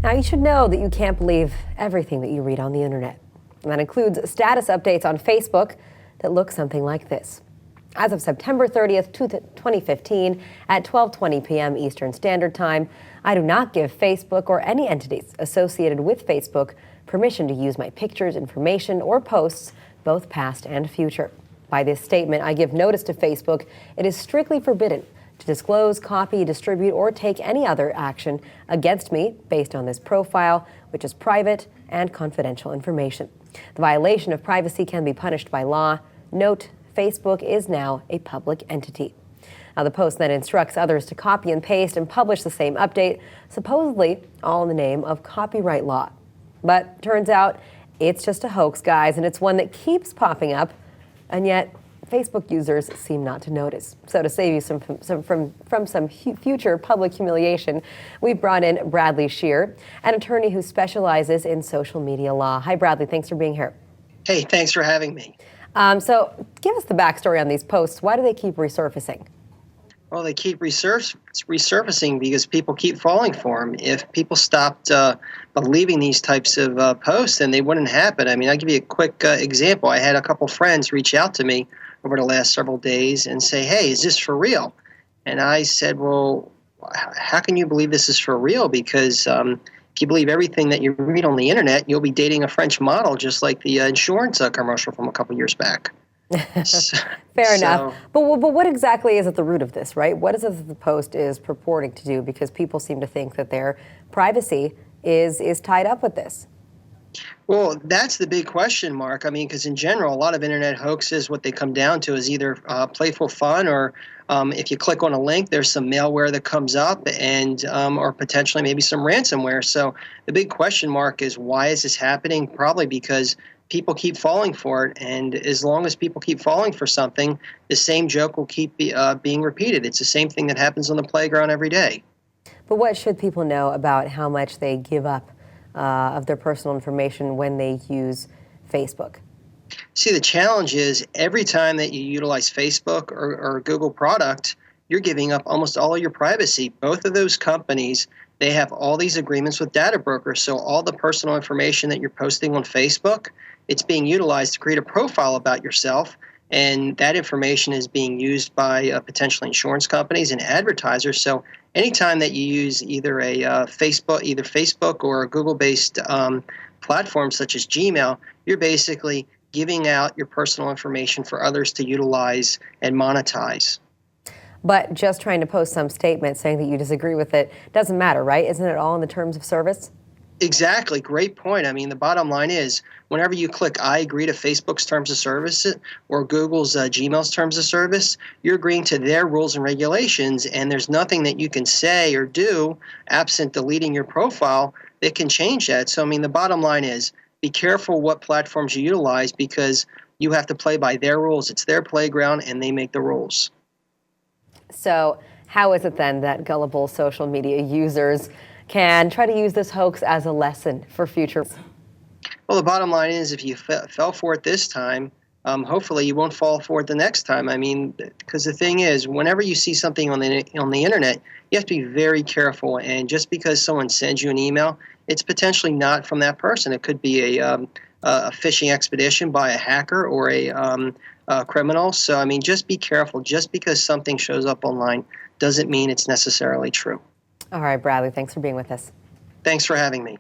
Now, you should know that you can't believe everything that you read on the internet. And that includes status updates on Facebook that look something like this. As of September 30th, 2015, at 12:20 p.m. Eastern Standard Time, I do not give Facebook or any entities associated with Facebook permission to use my pictures, information, or posts, both past and future. By this statement, I give notice to Facebook it is strictly forbidden to disclose, copy, distribute, or take any other action against me based on this profile, which is private and confidential information. The violation of privacy can be punished by law. Note, Facebook is now a public entity. Now, the post then instructs others to copy and paste and publish the same update, supposedly all in the name of copyright law. But turns out it's just a hoax, guys, and it's one that keeps popping up, and yet Facebook users seem not to notice. So to save you from some future public humiliation, we've brought in Bradley Shear, an attorney who specializes in social media law. Hi, Bradley. Thanks for being here. Hey, thanks for having me. So give us the backstory on these posts. Why do they keep resurfacing? Well, they keep resurfacing because people keep falling for them. If people stopped believing these types of posts, then they wouldn't happen. I mean, I'll give you a quick example. I had a couple friends reach out to me over the last several days and say, hey, is this for real? And I said, well, how can you believe this is for real? Because if you believe everything that you read on the internet, you'll be dating a French model, just like the insurance commercial from a couple years back. Fair enough. But what exactly is at the root of this, right? What is it that the post is purporting to do? Because people seem to think that their privacy is tied up with this. Well, that's the big question mark. I mean, because in general, a lot of internet hoaxes, what they come down to is either playful fun or if you click on a link, there's some malware that comes up and or potentially maybe some ransomware. So the big question mark is, why is this happening? Probably because people keep falling for it. And as long as people keep falling for something, the same joke will keep being repeated. It's the same thing that happens on the playground every day. But what should people know about how much they give up of their personal information when they use Facebook? See, the challenge is every time that you utilize Facebook or Google product, you're giving up almost all of your privacy. Both of those companies, they have all these agreements with data brokers. So all the personal information that you're posting on Facebook, it's being utilized to create a profile about yourself. And that information is being used by potentially insurance companies and advertisers. So anytime that you use either Facebook or a Google-based platform such as Gmail, you're basically giving out your personal information for others to utilize and monetize. But just trying to post some statement saying that you disagree with it doesn't matter, right? Isn't it all in the terms of service? Exactly. Great point. I mean, the bottom line is whenever you click I agree to Facebook's terms of service or Google's Gmail's terms of service, you're agreeing to their rules and regulations, and there's nothing that you can say or do absent deleting your profile that can change that. So, I mean, the bottom line is be careful what platforms you utilize because you have to play by their rules. It's their playground, and they make the rules. So how is it then that gullible social media users can try to use this hoax as a lesson for future? Well, the bottom line is if you fell for it this time, hopefully you won't fall for it the next time. I mean, because the thing is, whenever you see something on the internet, you have to be very careful. And just because someone sends you an email, it's potentially not from that person. It could be a phishing expedition by a hacker or a criminal. So, I mean, just be careful. Just because something shows up online doesn't mean it's necessarily true. All right, Bradley, thanks for being with us. Thanks for having me.